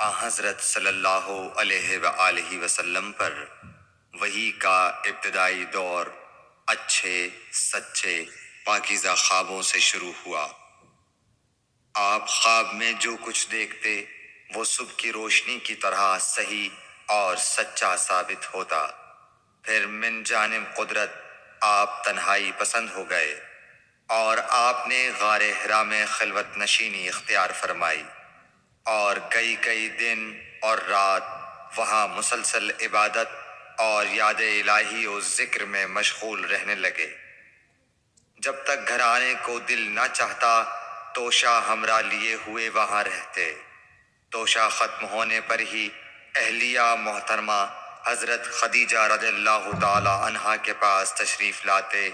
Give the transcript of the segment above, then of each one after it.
حضرت صلی اللہ علیہ وآلہ وسلم پر وحی کا ابتدائی دور اچھے سچے پاکیزہ خوابوں سے شروع ہوا۔ آپ خواب میں جو کچھ دیکھتے وہ صبح کی روشنی کی طرح صحیح اور سچا ثابت ہوتا۔ پھر من جانب قدرت آپ تنہائی پسند ہو گئے اور آپ نے غار حرا میں خلوت نشینی اختیار فرمائی اور کئی دن اور رات وہاں مسلسل عبادت اور یاد الہی و ذکر میں مشغول رہنے لگے۔ جب تک گھر آنے کو دل نہ چاہتا توشہ ہمراہ لیے ہوئے وہاں رہتے۔ توشہ ختم ہونے پر ہی اہلیہ محترمہ حضرت خدیجہ رضی اللہ تعالی عنہا کے پاس تشریف لاتے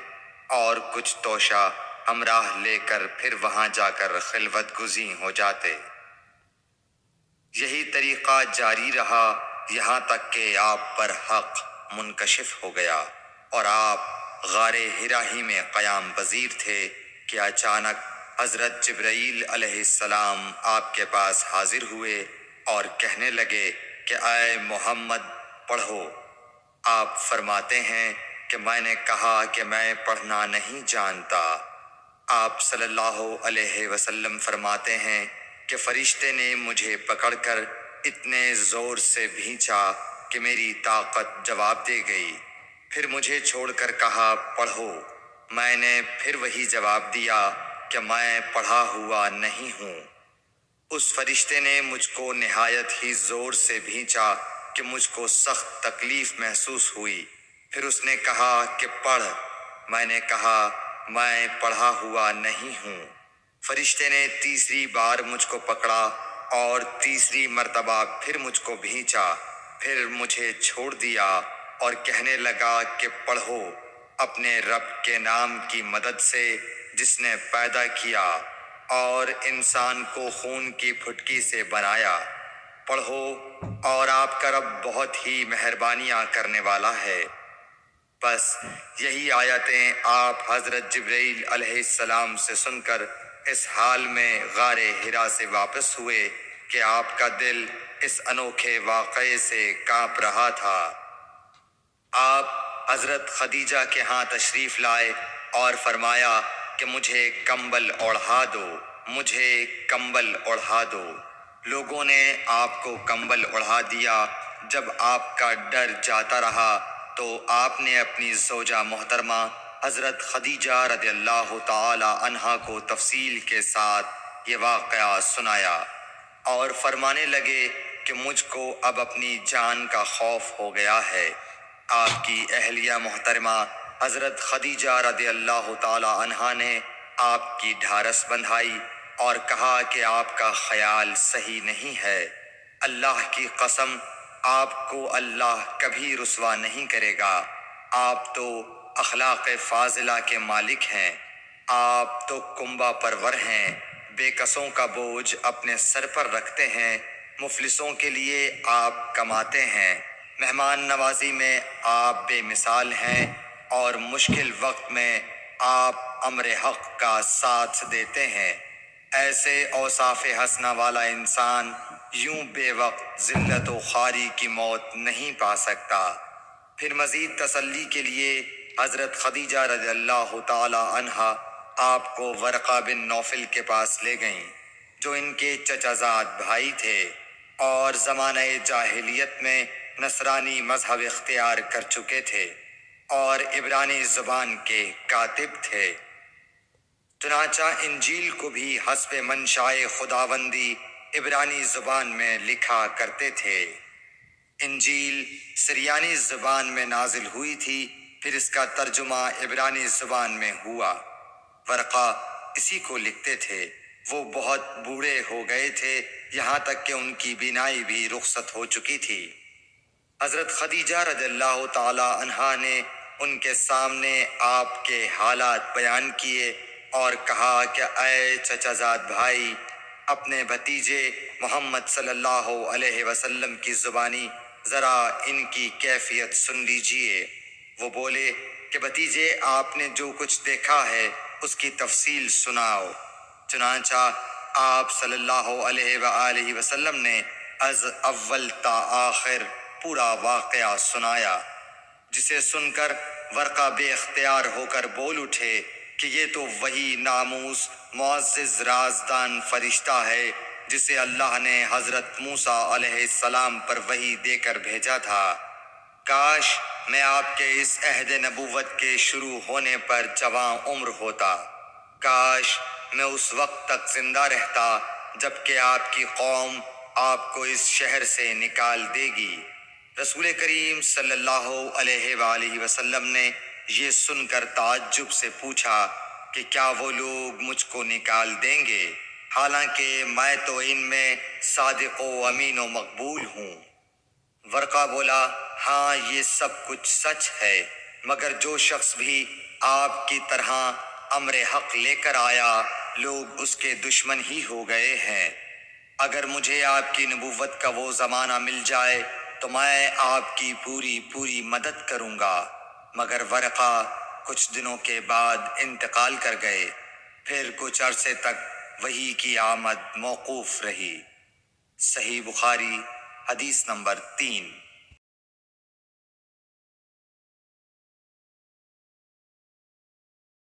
اور کچھ توشہ ہمراہ لے کر پھر وہاں جا کر خلوت گزین ہو جاتے۔ یہی طریقہ جاری رہا یہاں تک کہ آپ پر حق منکشف ہو گیا اور آپ غار حرا ہی میں قیام پذیر تھے کہ اچانک حضرت جبرائیل علیہ السلام آپ کے پاس حاضر ہوئے اور کہنے لگے کہ اے محمد پڑھو۔ آپ فرماتے ہیں کہ میں نے کہا کہ میں پڑھنا نہیں جانتا۔ آپ صلی اللہ علیہ وسلم فرماتے ہیں کہ فرشتے نے مجھے پکڑ کر اتنے زور سے بھینچا کہ میری طاقت جواب دے گئی۔ پھر مجھے چھوڑ کر کہا پڑھو۔ میں نے پھر وہی جواب دیا کہ میں پڑھا ہوا نہیں ہوں۔ اس فرشتے نے مجھ کو نہایت ہی زور سے بھینچا کہ مجھ کو سخت تکلیف محسوس ہوئی۔ پھر اس نے کہا کہ پڑھ۔ میں نے کہا میں پڑھا ہوا نہیں ہوں۔ فرشتے نے تیسری بار مجھ کو پکڑا اور تیسری مرتبہ پھر مجھ کو بھینچا۔ پھر مجھے چھوڑ دیا اور کہنے لگا کہ پڑھو اپنے رب کے نام کی مدد سے جس نے پیدا کیا اور انسان کو خون کی پھٹکی سے بنایا۔ پڑھو اور آپ کا رب بہت ہی مہربانیاں کرنے والا ہے۔ بس یہی آیتیں آپ حضرت جبرائیل علیہ السلام سے سن کر اس حال میں غار حرا سے واپس ہوئے کہ آپ کا دل اس انوکھے واقعے سے کانپ رہا تھا۔ آپ حضرت خدیجہ کے ہاں تشریف لائے اور فرمایا کہ مجھے کمبل اوڑھا دو، مجھے کمبل اوڑھا دو۔ لوگوں نے آپ کو کمبل اوڑھا دیا۔ جب آپ کا ڈر جاتا رہا تو آپ نے اپنی زوجہ محترمہ حضرت خدیجہ رضی اللہ تعالی عنہا کو تفصیل کے ساتھ یہ واقعہ سنایا اور فرمانے لگے کہ مجھ کو اب اپنی جان کا خوف ہو گیا ہے۔ آپ کی اہلیہ محترمہ حضرت خدیجہ رضی اللہ تعالی عنہا نے آپ کی ڈھارس بندھائی اور کہا کہ آپ کا خیال صحیح نہیں ہے۔ اللہ کی قسم آپ کو اللہ کبھی رسوا نہیں کرے گا۔ آپ تو اخلاق فاضلہ کے مالک ہیں۔ آپ تو کنبہ پرور ہیں، بے کسوں کا بوجھ اپنے سر پر رکھتے ہیں، مفلسوں کے لیے آپ کماتے ہیں، مہمان نوازی میں آپ بے مثال ہیں اور مشکل وقت میں آپ امر حق کا ساتھ دیتے ہیں۔ ایسے اوصاف حسنہ والا انسان یوں بے وقت ذلت و خواری کی موت نہیں پا سکتا۔ پھر مزید تسلی کے لیے حضرت خدیجہ رضی اللہ تعالی عنہا آپ کو ورقہ بن نوفل کے پاس لے گئیں جو ان کے چچا زاد بھائی تھے اور زمانہ جاہلیت میں نصرانی مذہب اختیار کر چکے تھے اور عبرانی زبان کے کاتب تھے۔ چنانچہ انجیل کو بھی حسب منشائے خداوندی عبرانی زبان میں لکھا کرتے تھے۔ انجیل سریانی زبان میں نازل ہوئی تھی، پھر اس کا ترجمہ عبرانی زبان میں ہوا۔ ورقہ اسی کو لکھتے تھے۔ وہ بہت بوڑھے ہو گئے تھے، یہاں تک کہ ان کی بینائی بھی رخصت ہو چکی تھی۔ حضرت خدیجہ رضی اللہ تعالی عنہا نے ان کے سامنے آپ کے حالات بیان کیے اور کہا کہ اے چچا زاد بھائی، اپنے بھتیجے محمد صلی اللہ علیہ وسلم کی زبانی ذرا ان کی کیفیت سن لیجئے۔ وہ بولے کہ بھتیجے آپ نے جو کچھ دیکھا ہے اس کی تفصیل سناؤ۔ چنانچہ آپ صلی اللہ علیہ وآلہ وسلم نے از اول تا آخر پورا واقعہ سنایا، جسے سن کر ورقہ بے اختیار ہو کر بول اٹھے کہ یہ تو وہی ناموس معزز رازدان فرشتہ ہے جسے اللہ نے حضرت موسیٰ علیہ السلام پر وحی دے کر بھیجا تھا۔ کاش میں آپ کے اس عہد نبوت کے شروع ہونے پر جواں عمر ہوتا، کاش میں اس وقت تک زندہ رہتا جب کہ آپ کی قوم آپ کو اس شہر سے نکال دے گی۔ رسول کریم صلی اللہ علیہ وآلہ وسلم نے یہ سن کر تعجب سے پوچھا کہ کیا وہ لوگ مجھ کو نکال دیں گے، حالانکہ میں تو ان میں صادق و امین و مقبول ہوں۔ ورقہ بولا، ہاں یہ سب کچھ سچ ہے، مگر جو شخص بھی آپ کی طرح امر حق لے کر آیا لوگ اس کے دشمن ہی ہو گئے ہیں۔ اگر مجھے آپ کی نبوت کا وہ زمانہ مل جائے تو میں آپ کی پوری مدد کروں گا، مگر ورقہ کچھ دنوں کے بعد انتقال کر گئے، پھر کچھ عرصے تک وحی کی آمد موقوف رہی۔ صحیح بخاری حدیث نمبر 3۔